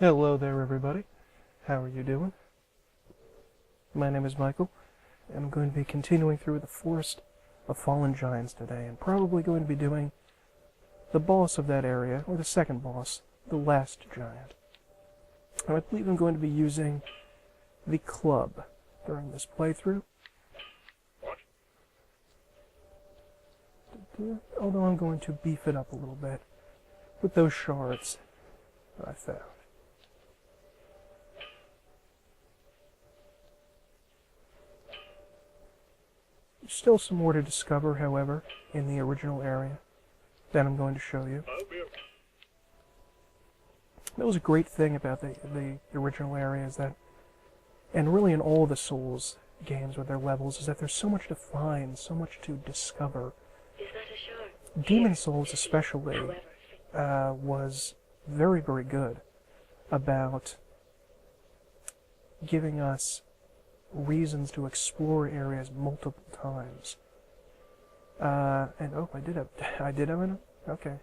Hello there, everybody. How are you doing? My name is Michael, and I'm going to be continuing through the Forest of Fallen Giants today, and probably going to be doing the boss of that area, or the second boss, the last giant. And I believe I'm going to be using the club during this playthrough. Although I'm going to beef it up a little bit with those shards that I found. There's still some more to discover, however, in the original area that I'm going to show you. That was a great thing about the original area, is that, and really in all the Souls games with their levels, is that there's so much to find, so much to discover. Demon Souls especially was very, very good about giving us reasons to explore areas multiple times. And oh, I did have an, okay.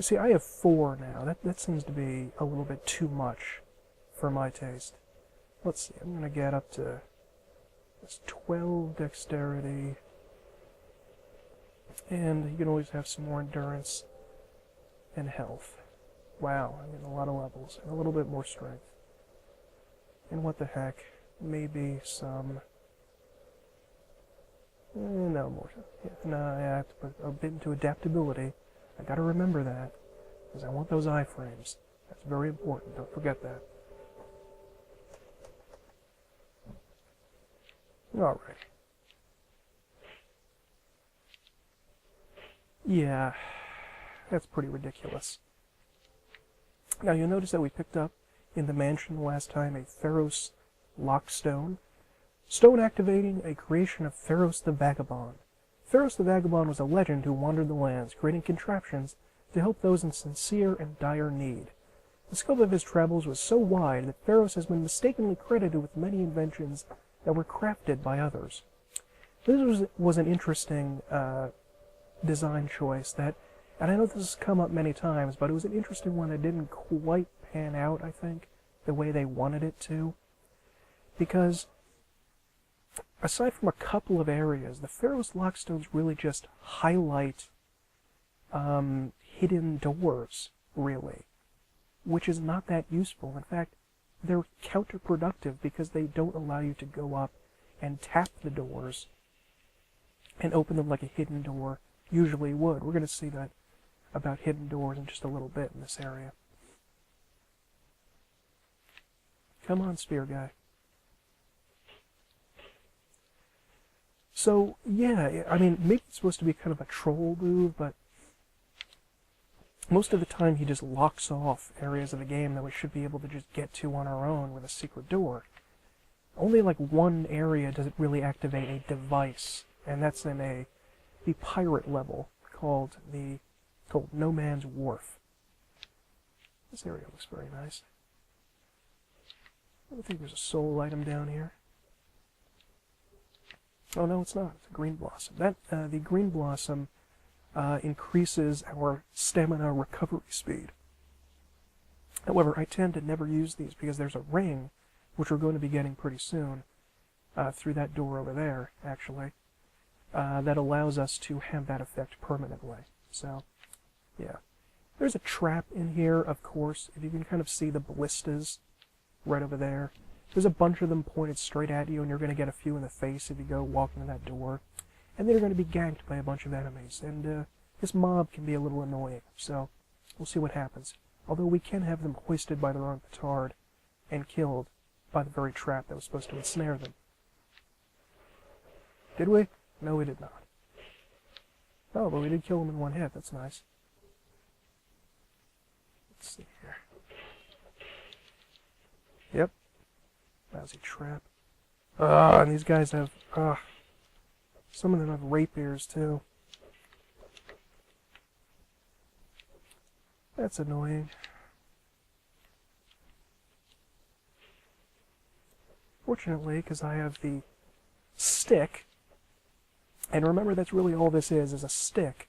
See, I have 4 now. That seems to be a little bit too much for my taste. Let's see, I'm gonna get up to this 12 dexterity, and you can always have some more endurance and health. Wow, I'm getting a lot of levels and a little bit more strength. And what the heck, maybe some... no more. Yeah, no, I have to put a bit into adaptability. I gotta remember that, because I want those iframes. That's very important, don't forget that. Alright. Yeah, that's pretty ridiculous. Now you'll notice that we picked up in the mansion last time a Pharos Lockstone. Stone activating, a creation of Pharos the Vagabond. Pharos the Vagabond was a legend who wandered the lands, creating contraptions to help those in sincere and dire need. The scope of his travels was so wide that Pharos has been mistakenly credited with many inventions that were crafted by others. This was an interesting design choice that, and I know this has come up many times, but it was an interesting one that didn't quite pan out, I think, the way they wanted it to. Because, aside from a couple of areas, the Pharos Lockstones really just highlight hidden doors, really, which is not that useful. In fact, they're counterproductive because they don't allow you to go up and tap the doors and open them like a hidden door usually would. We're going to see that about hidden doors in just a little bit in this area. Come on, spear guy. So, yeah, I mean, maybe it's supposed to be kind of a troll move, but most of the time he just locks off areas of the game that we should be able to just get to on our own with a secret door. Only like one area does it really activate a device, and that's in the pirate level called No Man's Wharf. This area looks very nice. I don't think there's a soul item down here. Oh no, it's not. It's a green blossom. The green blossom increases our stamina recovery speed. However, I tend to never use these because there's a ring, which we're going to be getting pretty soon, through that door over there, actually, that allows us to have that effect permanently. So, yeah. There's a trap in here, of course, if you can kind of see the ballistas right over there. There's a bunch of them pointed straight at you, and you're going to get a few in the face if you go walking to that door. And then you're going to be ganked by a bunch of enemies, and this mob can be a little annoying, so we'll see what happens. Although we can have them hoisted by their own petard and killed by the very trap that was supposed to ensnare them. Did we? No, we did not. Oh, but we did kill them in one hit. That's nice. Let's see here. Yep. Lousy trap. And these guys have... some of them have rapiers, too. That's annoying. Fortunately, because I have the stick, and remember that's really all this is a stick.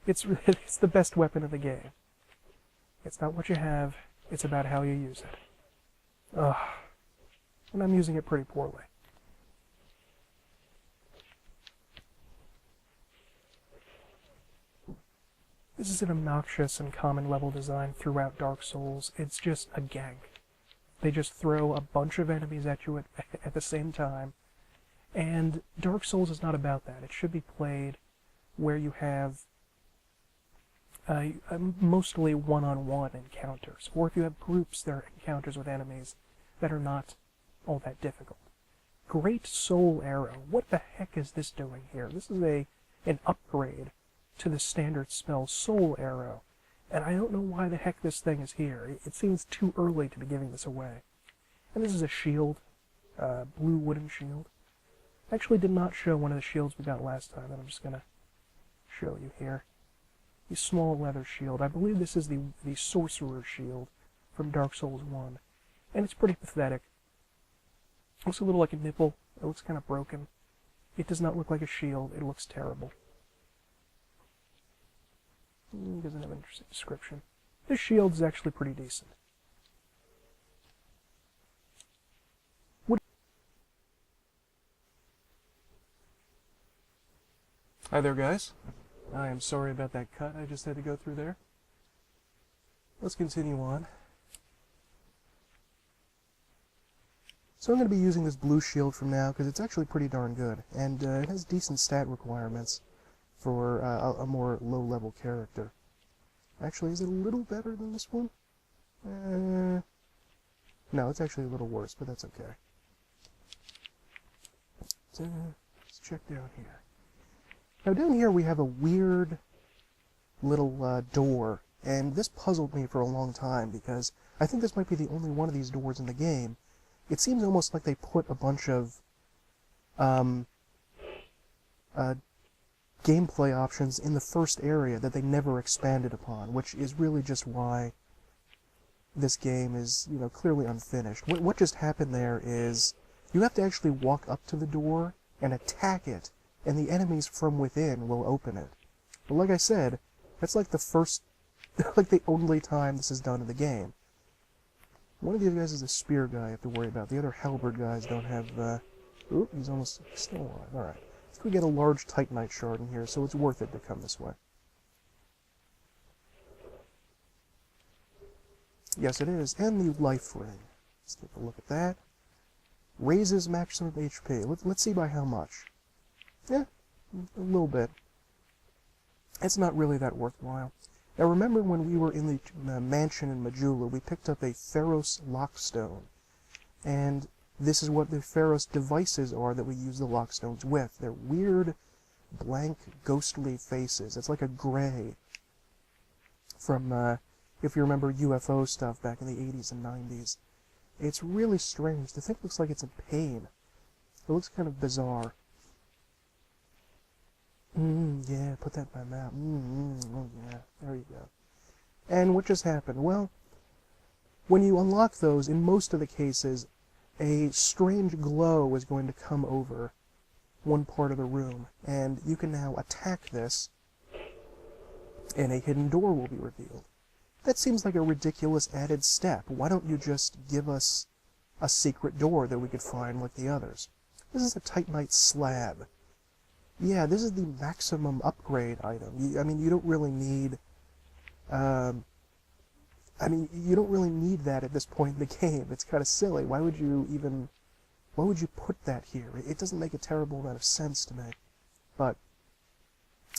It's the best weapon of the game. It's not what you have, it's about how you use it. Ugh. And I'm using it pretty poorly. This is an obnoxious and common level design throughout Dark Souls. It's just a gank. They just throw a bunch of enemies at you at the same time. And Dark Souls is not about that. It should be played where you have mostly one-on-one encounters, or if you have groups, there are encounters with enemies that are not all that difficult. Great Soul Arrow. What the heck is this doing here? This is an upgrade to the standard spell Soul Arrow, and I don't know why the heck this thing is here. It seems too early to be giving this away. And this is a shield, blue wooden shield. I actually did not show one of the shields we got last time, and I'm just going to show you here. The small leather shield. I believe this is the Sorcerer's Shield from Dark Souls 1, and it's pretty pathetic. It looks a little like a nipple. It looks kind of broken. It does not look like a shield. It looks terrible. It doesn't have an interesting description. This shield is actually pretty decent. Hi there, guys. I am sorry about that cut I just had to go through there. Let's continue on. So I'm going to be using this blue shield from now because it's actually pretty darn good, and it has decent stat requirements for a more low-level character. Actually, is it a little better than this one? No, it's actually a little worse, but that's okay. So, let's check down here. Now down here we have a weird little door, and this puzzled me for a long time because I think this might be the only one of these doors in the game. It seems almost like they put a bunch of gameplay options in the first area that they never expanded upon, which is really just why this game is, you know, clearly unfinished. What just happened there is you have to actually walk up to the door and attack it, and the enemies from within will open it. But like I said, that's like the first, like the only time this is done in the game. One of these guys is a spear guy I have to worry about. The other halberd guys don't have, oop, he's almost still alive. Alright. Let's go get a large Titanite shard in here, so it's worth it to come this way. Yes, it is. And the life ring. Let's take a look at that. Raises maximum HP. Let's see by how much. Yeah, a little bit. It's not really that worthwhile. Now remember when we were in the mansion in Majula, we picked up a Pharos Lockstone. And this is what the Pharos devices are that we use the Lockstones with. They're weird, blank, ghostly faces. It's like a gray from, if you remember UFO stuff back in the 80s and 90s. It's really strange. The thing looks like it's in pain. It looks kind of bizarre. Yeah, put that in my mouth. Oh yeah, there you go. And what just happened? Well, when you unlock those, in most of the cases, a strange glow is going to come over one part of the room, and you can now attack this, and a hidden door will be revealed. That seems like a ridiculous added step. Why don't you just give us a secret door that we could find like the others? This is a Titanite slab. Yeah, this is the maximum upgrade item. I mean, you don't really need... you don't really need that at this point in the game. It's kind of silly. Why would you put that here? It doesn't make a terrible amount of sense to me. But,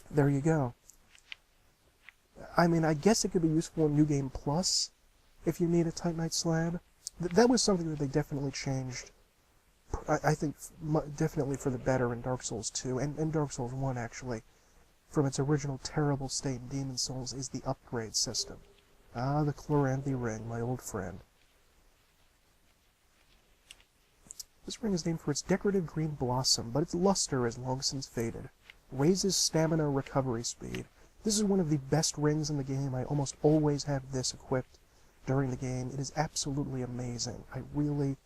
there you go. I mean, I guess it could be useful in New Game Plus, if you need a Titanite slab. That was something that they definitely changed. I think definitely for the better in Dark Souls 2, and Dark Souls 1 actually, from its original terrible state in Demon Souls, is the upgrade system. Ah, the Chloranthy ring, my old friend. This ring is named for its decorative green blossom, but its luster is long since faded. Raises stamina recovery speed. This is one of the best rings in the game. I almost always have this equipped during the game. It is absolutely amazing. I really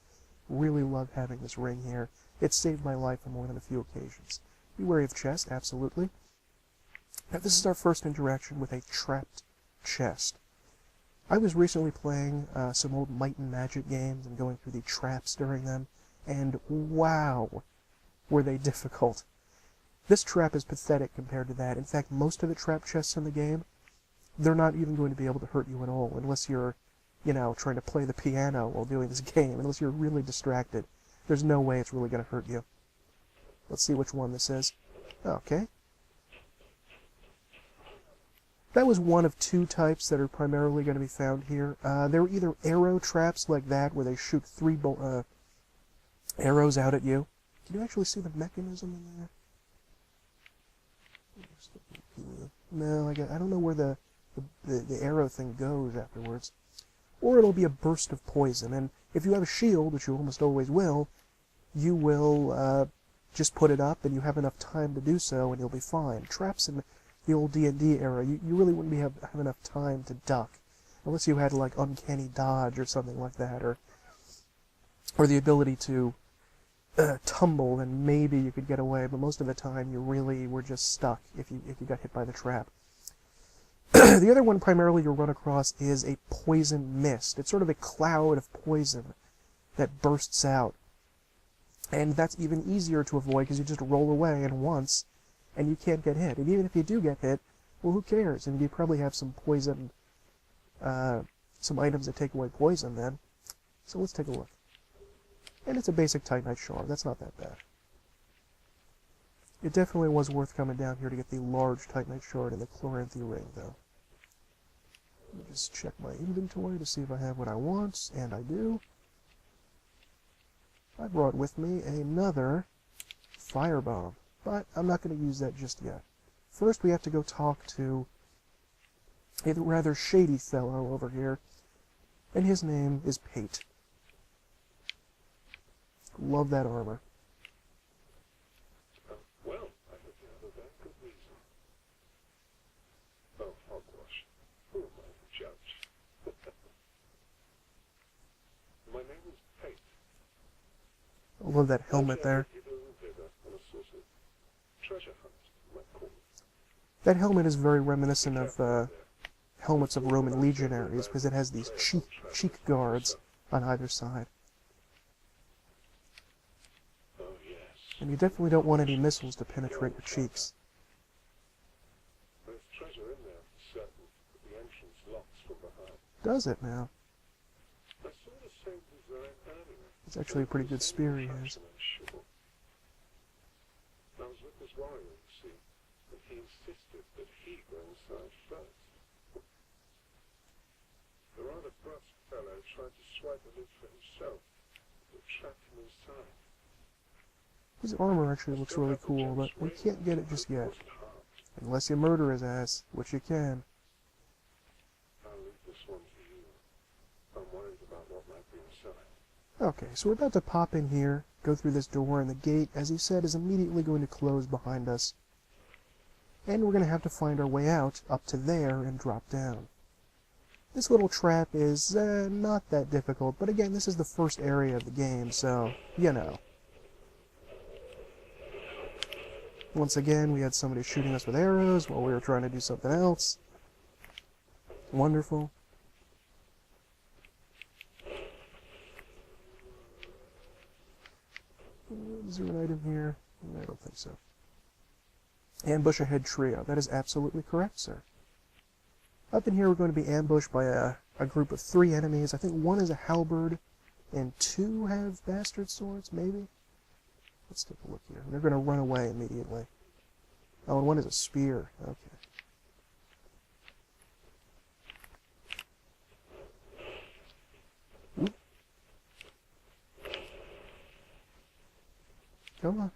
love having this ring here. It saved my life on more than a few occasions. Be wary of chest, absolutely. Now this is our first interaction with a trapped chest. I was recently playing some old Might and Magic games and going through the traps during them, and wow, were they difficult. This trap is pathetic compared to that. In fact, most of the trap chests in the game, they're not even going to be able to hurt you at all, unless you're, you know, trying to play the piano while doing this game, unless you're really distracted. There's no way it's really going to hurt you. Let's see which one this is. Okay. That was one of two types that are primarily going to be found here. There were either arrow traps like that, where they shoot three arrows out at you. Can you actually see the mechanism in there? No, I don't know where the arrow thing goes afterwards. Or it'll be a burst of poison, and if you have a shield, which you almost always will, you will just put it up, and you have enough time to do so, and you'll be fine. Traps in the old D&D era, you really wouldn't have enough time to duck, unless you had like uncanny dodge or something like that, or the ability to tumble, and maybe you could get away, but most of the time you really were just stuck if you got hit by the trap. The other one primarily you'll run across is a poison mist. It's sort of a cloud of poison that bursts out. And that's even easier to avoid because you just roll away and once, and you can't get hit. And even if you do get hit, well, who cares? And you probably have some poison, some items that take away poison then. So let's take a look. And it's a basic Titanite shard. That's not that bad. It definitely was worth coming down here to get the large Titanite shard and the Chloranthy ring, though. Let me just check my inventory to see if I have what I want, and I do. I brought with me another firebomb, but I'm not going to use that just yet. First, we have to go talk to a rather shady fellow over here, and his name is Pate. Love that armor. Well, I hope you have a very good reason. Oh, hogwash. Who am I to judge? My name is Pate. I love that helmet there. Treasure hunt, you might call it. That helmet is very reminiscent of helmets of Roman legionaries, because it has these cheek guards on either side. And you definitely don't want any missiles to penetrate your cheeks. There's treasure in there, for certain, but the entrance locks from behind. Does it now? I saw the same design earlier. It's actually a pretty good spear he has. I was with this warrior, you see, and he insisted that he go inside first. The rather brusque fellow tried to swipe the lid for himself, but trapped him inside. His armor actually looks really cool, but we can't get it just yet. Unless you murder his ass, which you can. I'll leave this one to you. I'm worried about what might be inside. Okay, so we're about to pop in here, go through this door, and the gate, as he said, is immediately going to close behind us. And we're going to have to find our way out, up to there, and drop down. This little trap is not that difficult, but again, this is the first area of the game, so, you know. Once again, we had somebody shooting us with arrows while we were trying to do something else. Wonderful. Is there an item here? I don't think so. Ambush ahead trio. That is absolutely correct, sir. Up in here, we're going to be ambushed by a group of 3 enemies. I think 1 is a halberd, and 2 have bastard swords, maybe? Let's take a look here. They're going to run away immediately. Oh, and 1 is a spear. Okay. Oop. Come on.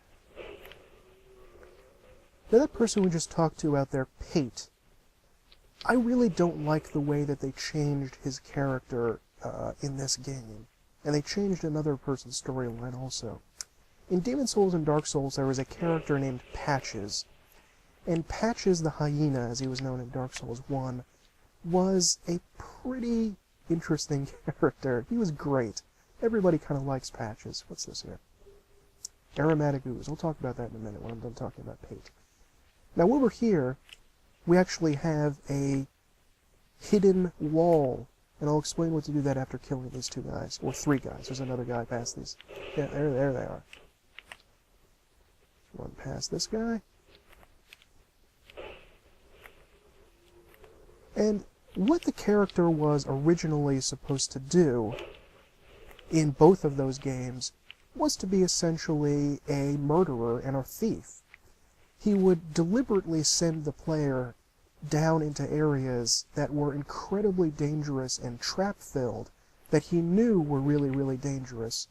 Now, that person we just talked to out there, Pate, I really don't like the way that they changed his character in this game. And they changed another person's storyline also. In Demon Souls and Dark Souls, there was a character named Patches. And Patches the Hyena, as he was known in Dark Souls 1, was a pretty interesting character. He was great. Everybody kind of likes Patches. What's this here? Aromatic ooze. We'll talk about that in a minute when I'm done talking about Pate. Now, over here, we actually have a hidden wall And I'll explain what to do that after killing these 2 guys. Or 3 guys. There's another guy past these. Yeah, there they are. Run past this guy. And what the character was originally supposed to do in both of those games was to be essentially a murderer and a thief. He would deliberately send the player down into areas that were incredibly dangerous and trap-filled, that he knew were really, really dangerous.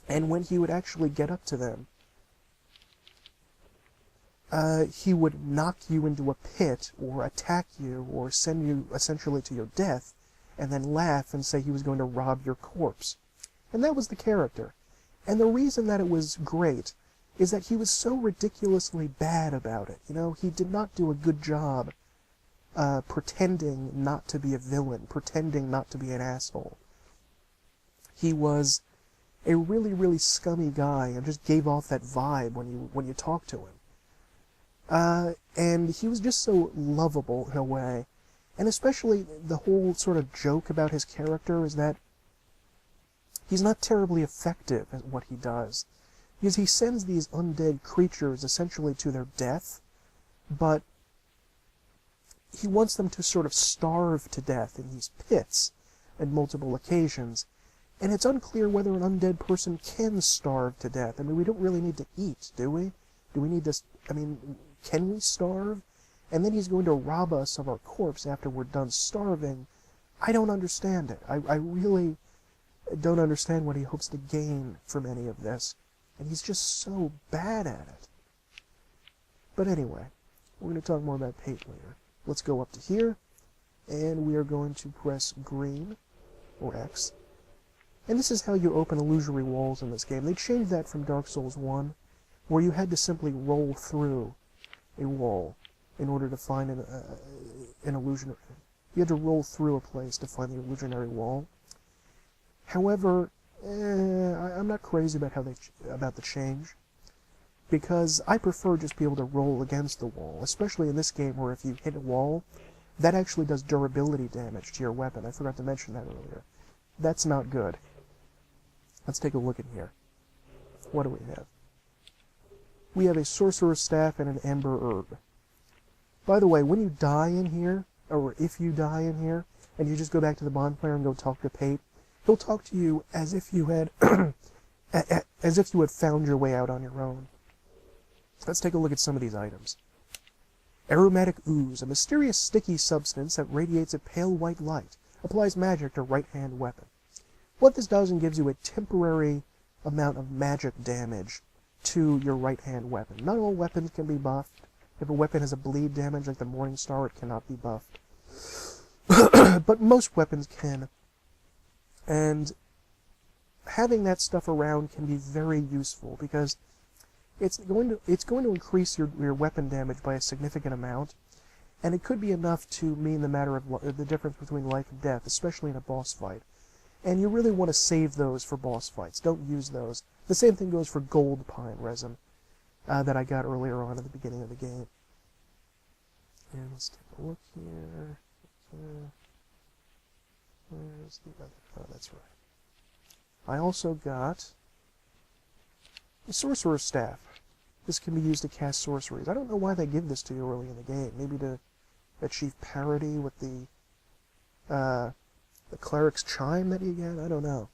And when he would actually get up to them, he would knock you into a pit, or attack you, or send you essentially to your death, and then laugh and say he was going to rob your corpse. And that was the character. And the reason that it was great is that he was so ridiculously bad about it. You know, he did not do a good job pretending not to be a villain, pretending not to be an asshole. He was a really, really scummy guy and just gave off that vibe when you talked to him. And he was just so lovable in a way. And especially the whole sort of joke about his character is that he's not terribly effective at what he does. Because he sends these undead creatures essentially to their death, but he wants them to sort of starve to death in these pits at multiple occasions. And it's unclear whether an undead person can starve to death. I mean, we don't really need to eat, do we? Do we need to... I mean, can we starve? And then he's going to rob us of our corpse after we're done starving. I don't understand it. I really don't understand what he hopes to gain from any of this. And he's just so bad at it. But anyway, we're going to talk more about Pate later. Let's go up to here, and we are going to press green, or X. And this is how you open illusory walls in this game. They changed that from Dark Souls 1, where you had to simply roll through a wall in order to find an illusionary... You had to roll through a place to find the illusionary wall. However, I'm not crazy about the change, because I prefer just be able to roll against the wall, especially in this game where if you hit a wall, that actually does durability damage to your weapon. I forgot to mention that earlier. That's not good. Let's take a look in here. What do we have? We have a sorcerer's staff and an ember herb. By the way, when you die in here, or if you die in here, and you just go back to the bonfire and go talk to Pate, he'll talk to you as if you had as if you had found your way out on your own. Let's take a look at some of these items. Aromatic ooze, a mysterious sticky substance that radiates a pale white light, applies magic to right-hand weapon. What this does and gives you a temporary amount of magic damage to your right-hand weapon. Not all weapons can be buffed. If a weapon has a bleed damage like the Morning Star, it cannot be buffed. But most weapons can. And having that stuff around can be very useful, because it's going to increase your weapon damage by a significant amount, and it could be enough to mean the difference between life and death, especially in a boss fight. And you really want to save those for boss fights. Don't use those. The same thing goes for gold pine resin that I got earlier on at the beginning of the game. And let's take a look here. Where's the other? Oh, that's right. I also got a sorcerer's staff. This can be used to cast sorceries. I don't know why they give this to you early in the game. Maybe to achieve parity with the cleric's chime that you get? I don't know.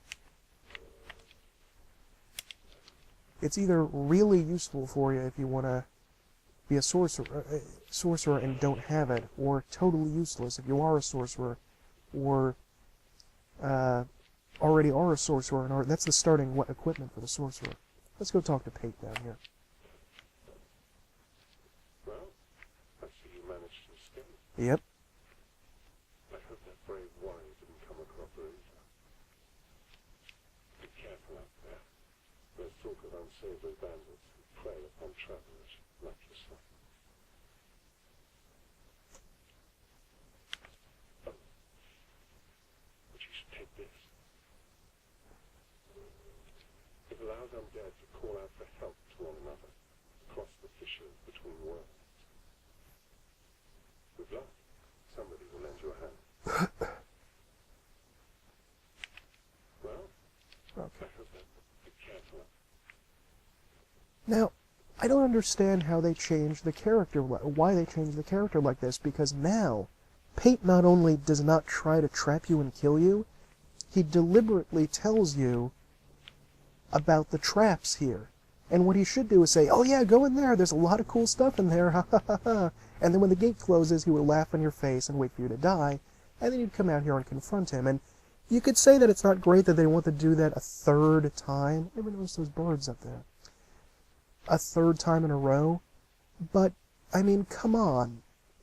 It's either really useful for you if you want to be a sorcerer and don't have it, or totally useless if you are a sorcerer, or already are a sorcerer, and that's the starting equipment for the sorcerer. Let's go talk to Pate down here. Well, I see you managed to escape. Yep. I hope that brave warrior didn't come across her either. Be careful out there. There's talk of unsavory bandits who prey upon travelers like yourself. But you should take this. It allows undead to call out for help to one another across the fissures between worlds. With luck, somebody will lend you a hand. I don't understand how they changed the character, why they changed the character like this, because now, Pate not only does not try to trap you and kill you, he deliberately tells you about the traps here. And what he should do is say, oh yeah, go in there, there's a lot of cool stuff in there, ha ha ha ha. And then when the gate closes, he would laugh in your face and wait for you to die, and then you'd come out here and confront him. And you could say that it's not great that they want to do that a third time. Never noticed those birds up there. A third time in a row. But, I mean, come on.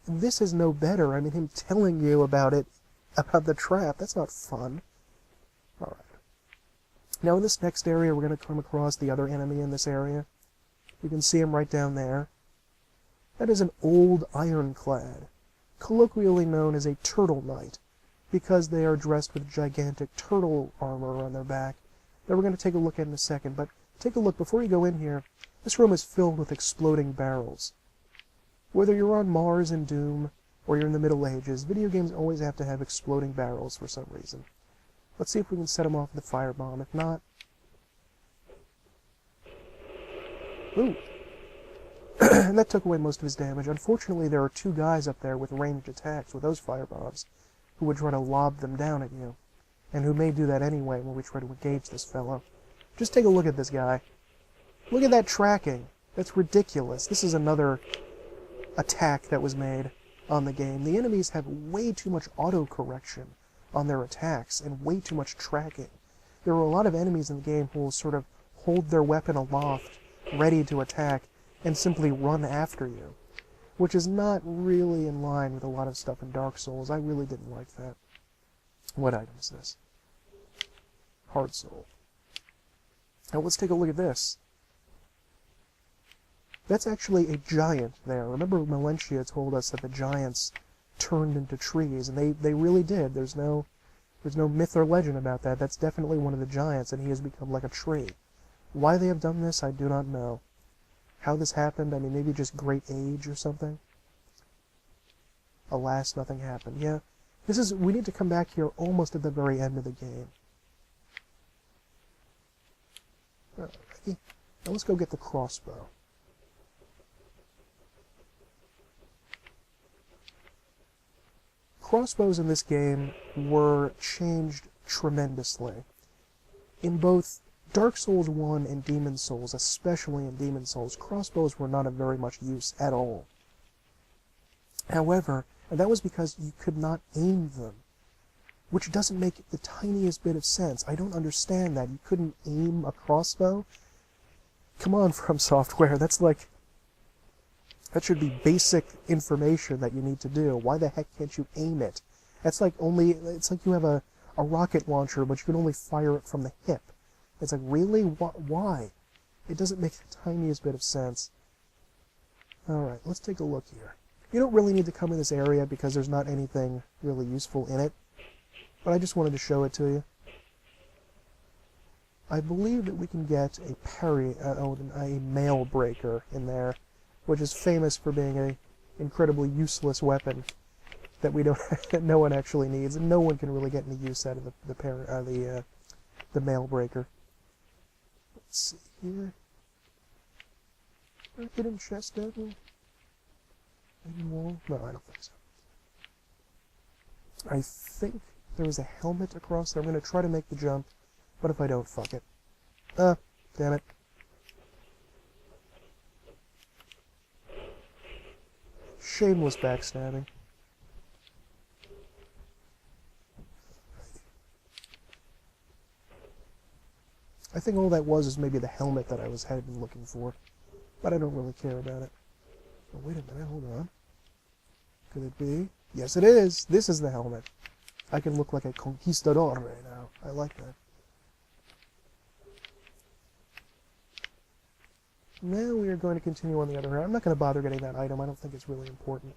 This is no better. I mean, him telling you about it, about the trap, that's not fun. Alright. Now in this next area, we're going to come across the other enemy in this area. You can see him right down there. That is an old ironclad, colloquially known as a turtle knight, because they are dressed with gigantic turtle armor on their back, that we're going to take a look at in a second. But take a look, before you go in here, this room is filled with exploding barrels. Whether you're on Mars in Doom, or you're in the Middle Ages, video games always have to have exploding barrels for some reason. Let's see if we can set them off with a firebomb. If not... Ooh! And that took away most of his damage. Unfortunately, there are two guys up there with ranged attacks with those firebombs who would try to lob them down at you, and who may do that anyway when we try to engage this fellow. Just take a look at this guy. Look at that tracking. That's ridiculous. This is another attack that was made on the game. The enemies have way too much auto-correction on their attacks, and way too much tracking. There are a lot of enemies in the game who will sort of hold their weapon aloft, ready to attack, and simply run after you, which is not really in line with a lot of stuff in Dark Souls. I really didn't like that. What item is this? Hard Soul. Now let's take a look at this. That's actually a giant there. Remember Melentia told us that the giants turned into trees, and they really did. There's no myth or legend about that. That's definitely one of the giants, and he has become like a tree. Why they have done this, I do not know. How this happened, I mean, maybe just great age or something. Alas, nothing happened. Yeah, we need to come back here almost at the very end of the game. Alrighty. Now let's go get the crossbow. Crossbows in this game were changed tremendously. In both Dark Souls 1 and Demon Souls, especially in Demon Souls, crossbows were not of very much use at all. However, and that was because you could not aim them, which doesn't make the tiniest bit of sense. I don't understand that. You couldn't aim a crossbow? Come on, From Software, that's like... That should be basic information that you need to do. Why the heck can't you aim it? It's like you have a rocket launcher, but you can only fire it from the hip. It's like, really? Why? It doesn't make the tiniest bit of sense. Alright, let's take a look here. You don't really need to come in this area because there's not anything really useful in it, but I just wanted to show it to you. I believe that we can get a mail breaker in there, which is famous for being an incredibly useless weapon that no one actually needs, and no one can really get any use out of the mail breaker. Let's see here. Hidden chest down here? Hidden wall? No, I don't think so. I think there was a helmet across there. I'm going to try to make the jump, but if I don't, fuck it. Damn it. Shameless backstabbing. I think all that was is maybe the helmet that I had been looking for, but I don't really care about it. Oh, wait a minute, hold on. Could it be? Yes, it is! This is the helmet. I can look like a conquistador right now. I like that. Now we are going to continue on the other hand. I'm not going to bother getting that item. I don't think it's really important.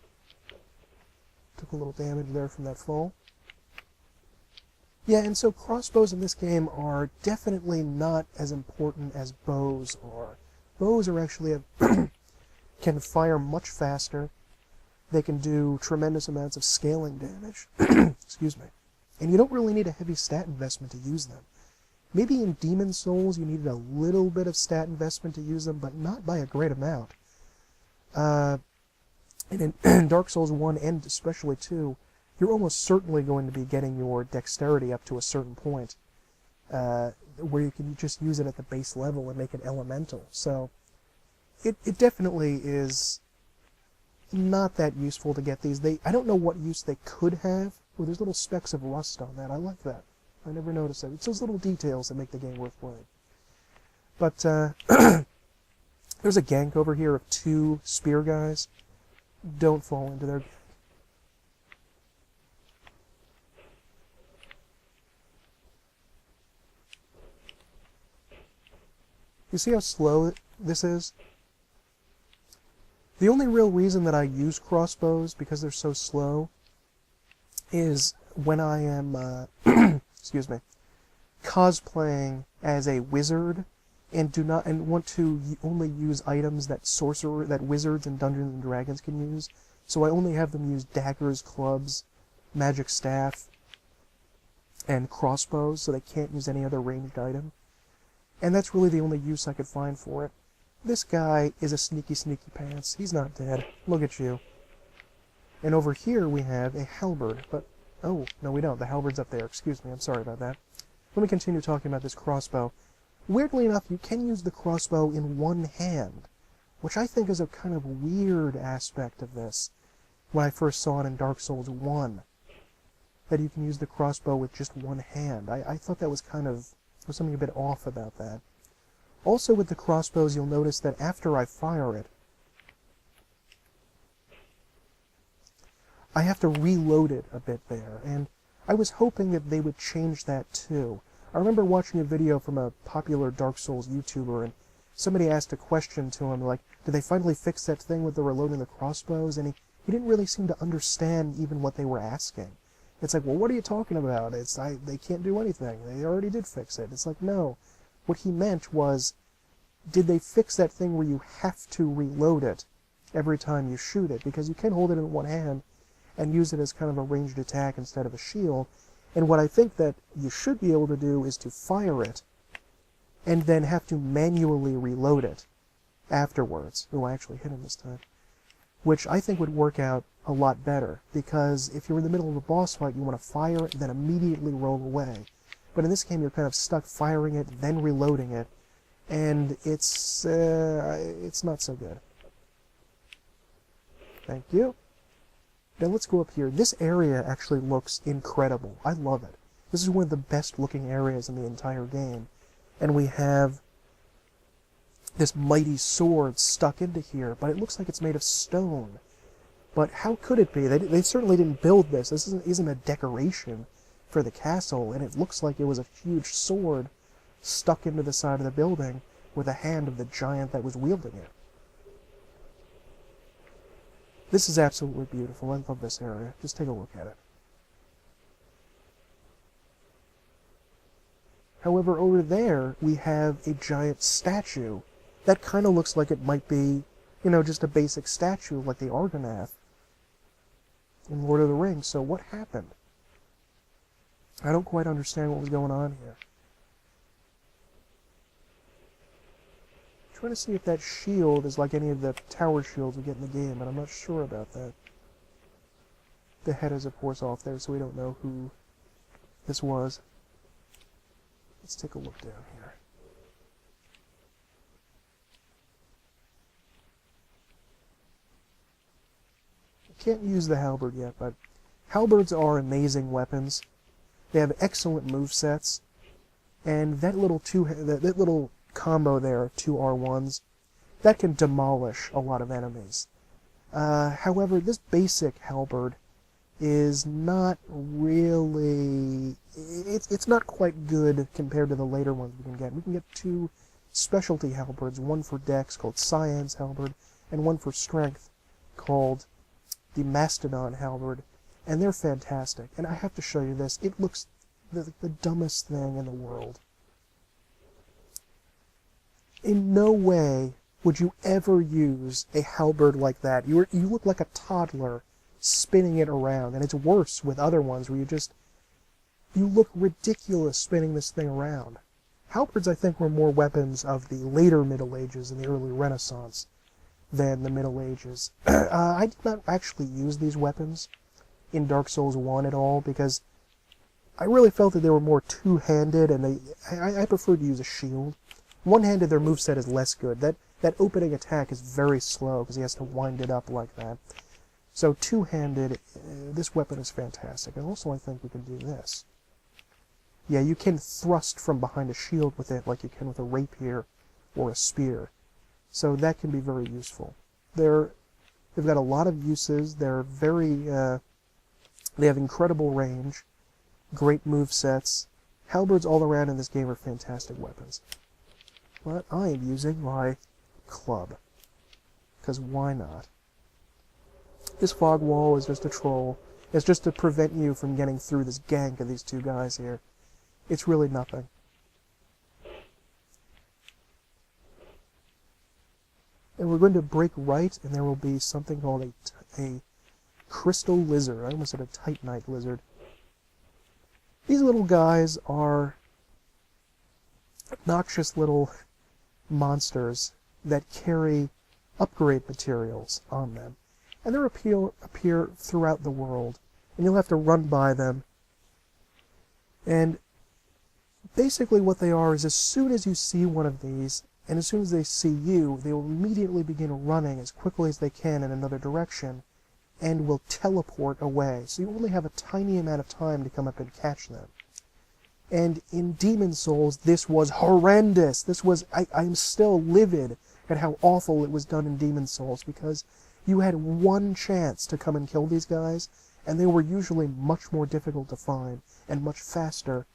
Took a little damage there from that fall. Yeah, and so crossbows in this game are definitely not as important as bows are. Bows are actually can fire much faster. They can do tremendous amounts of scaling damage. Excuse me. And you don't really need a heavy stat investment to use them. Maybe in Demon Souls you needed a little bit of stat investment to use them, but not by a great amount. And in Dark Souls 1 and especially 2, you're almost certainly going to be getting your dexterity up to a certain point, where you can just use it at the base level and make it elemental. So it definitely is not that useful to get these. I don't know what use they could have. Oh, there's little specks of rust on that. I like that. I never noticed that. It's those little details that make the game worth playing. But there's a gank over here of 2 spear guys. Don't fall into their... You see how slow this is? The only real reason that I use crossbows, because they're so slow, is when I am, excuse me, cosplaying as a wizard and want to only use items that wizards and Dungeons and Dragons can use. So I only have them use daggers, clubs, magic staff, and crossbows, so they can't use any other ranged item. And that's really the only use I could find for it. This guy is a sneaky pants. He's not dead. Look at you. And over here we have a halberd, but... Oh, no we don't. The halberd's up there. Excuse me, I'm sorry about that. Let me continue talking about this crossbow. Weirdly enough, you can use the crossbow in one hand, which I think is a kind of weird aspect of this, when I first saw it in Dark Souls 1, that you can use the crossbow with just one hand. I thought that was there's something a bit off about that. Also with the crossbows, you'll notice that after I fire it, I have to reload it a bit there, and I was hoping that they would change that too. I remember watching a video from a popular Dark Souls YouTuber, and somebody asked a question to him, like, did they finally fix that thing with the reloading the crossbows? And he didn't really seem to understand even what they were asking. It's like, well, what are you talking about? They can't do anything. They already did fix it. It's like, no. What he meant was, did they fix that thing where you have to reload it every time you shoot it? Because you can hold it in one hand and use it as kind of a ranged attack instead of a shield. And what I think that you should be able to do is to fire it and then have to manually reload it afterwards. Oh, I actually hit him this time. Which I think would work out a lot better, because if you're in the middle of a boss fight, you want to fire it, then immediately roll away. But in this game, you're kind of stuck firing it, then reloading it, and it's not so good. Thank you. Now let's go up here. This area actually looks incredible. I love it. This is one of the best looking areas in the entire game. And we have this mighty sword stuck into here, but it looks like it's made of stone. But how could it be? They certainly didn't build this. This isn't a decoration for the castle, and it looks like it was a huge sword stuck into the side of the building with the hand of the giant that was wielding it. This is absolutely beautiful. I love this area. Just take a look at it. However, over there, we have a giant statue that kind of looks like it might be, just a basic statue like the Argonath in Lord of the Rings. So what happened? I don't quite understand what was going on here. I'm trying to see if that shield is like any of the tower shields we get in the game, but I'm not sure about that. The head is, of course, off there, so we don't know who this was. Let's take a look down here. I can't use the halberd yet, but halberds are amazing weapons. They have excellent movesets, and that little combo there, 2 R1s, that can demolish a lot of enemies. However, this basic halberd is not really... It's not quite good compared to the later ones we can get. We can get 2 specialty halberds, one for dex called Cyan's halberd, and one for strength called the Mastodon halberd, and they're fantastic. And I have to show you this. It looks the dumbest thing in the world. In no way would you ever use a halberd like that. You look like a toddler spinning it around, and it's worse with other ones where you look ridiculous spinning this thing around. Halberds, I think, were more weapons of the later Middle Ages and the early Renaissance than the Middle Ages. I did not actually use these weapons in Dark Souls 1 at all, because I really felt that they were more two-handed, and I preferred to use a shield. One-handed, their moveset is less good. That opening attack is very slow, because he has to wind it up like that. So two-handed, this weapon is fantastic. And also I think we can do this. Yeah, you can thrust from behind a shield with it like you can with a rapier or a spear. So that can be very useful. They've got a lot of uses. They're very, they have incredible range, great movesets. Halberds all around in this game are fantastic weapons. But I am using my club, because why not? This fog wall is just a troll. It's just to prevent you from getting through this gank of these two guys here. It's really nothing. And we're going to break right, and there will be something called a crystal lizard. I almost said a titanite lizard. These little guys are obnoxious little monsters that carry upgrade materials on them. And they appear throughout the world, and you'll have to run by them. And basically what they are is, as soon as you see one of these, and as soon as they see you, they will immediately begin running as quickly as they can in another direction, and will teleport away. So you only have a tiny amount of time to come up and catch them. And in Demon Souls, this was horrendous. This was, I'm still livid at how awful it was done in Demon Souls, because you had one chance to come and kill these guys, and they were usually much more difficult to find, and much faster,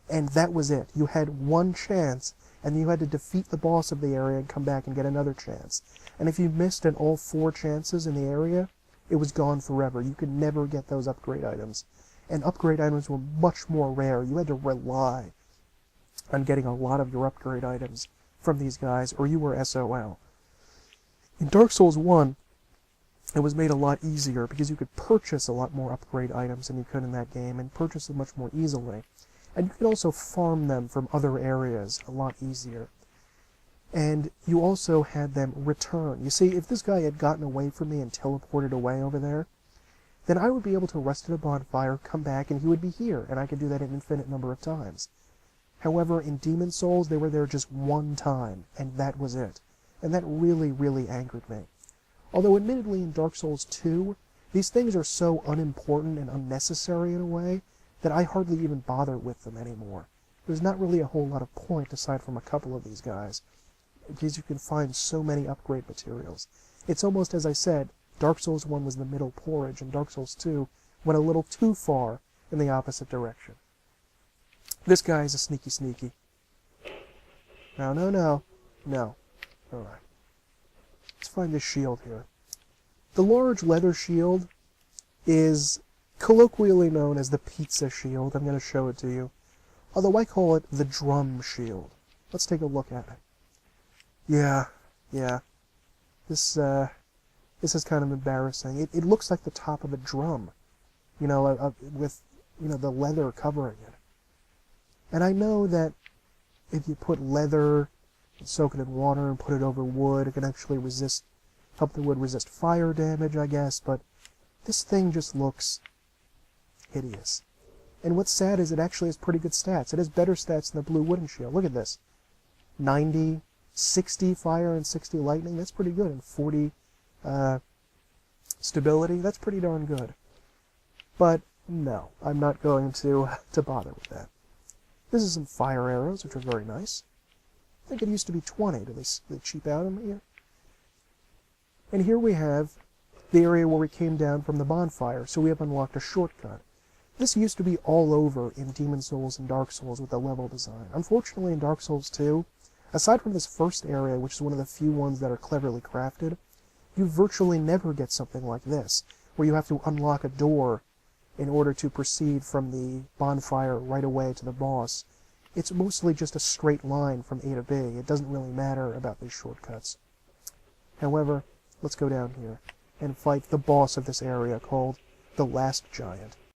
and that was it. You had one chance, and you had to defeat the boss of the area and come back and get another chance. And if you missed in all 4 chances in the area, it was gone forever. You could never get those upgrade items. And upgrade items were much more rare. You had to rely on getting a lot of your upgrade items from these guys, or you were SOL. In Dark Souls 1, it was made a lot easier, because you could purchase a lot more upgrade items than you could in that game, and purchase them much more easily. And you could also farm them from other areas a lot easier. And you also had them return. You see, if this guy had gotten away from me and teleported away over there, then I would be able to rest at a bonfire, come back, and he would be here, and I could do that an infinite number of times. However, in Demon Souls, they were there just one time, and that was it. And that really, really angered me. Although, admittedly, in Dark Souls 2, these things are so unimportant and unnecessary in a way that I hardly even bother with them anymore. There's not really a whole lot of point aside from a couple of these guys, because you can find so many upgrade materials. It's almost, as I said, Dark Souls 1 was the middle porridge, and Dark Souls 2 went a little too far in the opposite direction. This guy is a sneaky. No. Alright. Let's find this shield here. The large leather shield is colloquially known as the pizza shield. I'm going to show it to you. Although I call it the drum shield. Let's take a look at it. Yeah. This is kind of embarrassing. It looks like the top of a drum, with the leather covering it. And I know that if you put leather, soak it in water, and put it over wood, it can actually help the wood resist fire damage, I guess, but this thing just looks hideous. And what's sad is it actually has pretty good stats. It has better stats than the blue wooden shield. Look at this. 90, 60 fire and 60 lightning, that's pretty good. And 40 stability, that's pretty darn good. But no, I'm not going to bother with that. This is some fire arrows, which are very nice. I think it used to be 20. Do they cheap out on me here? And here we have the area where we came down from the bonfire, so we have unlocked a shortcut. This used to be all over in Demon Souls and Dark Souls with the level design. Unfortunately, in Dark Souls 2, aside from this first area, which is one of the few ones that are cleverly crafted, you virtually never get something like this, where you have to unlock a door in order to proceed from the bonfire right away to the boss. It's mostly just a straight line from A to B. It doesn't really matter about these shortcuts. However, let's go down here and fight the boss of this area, called the Last Giant.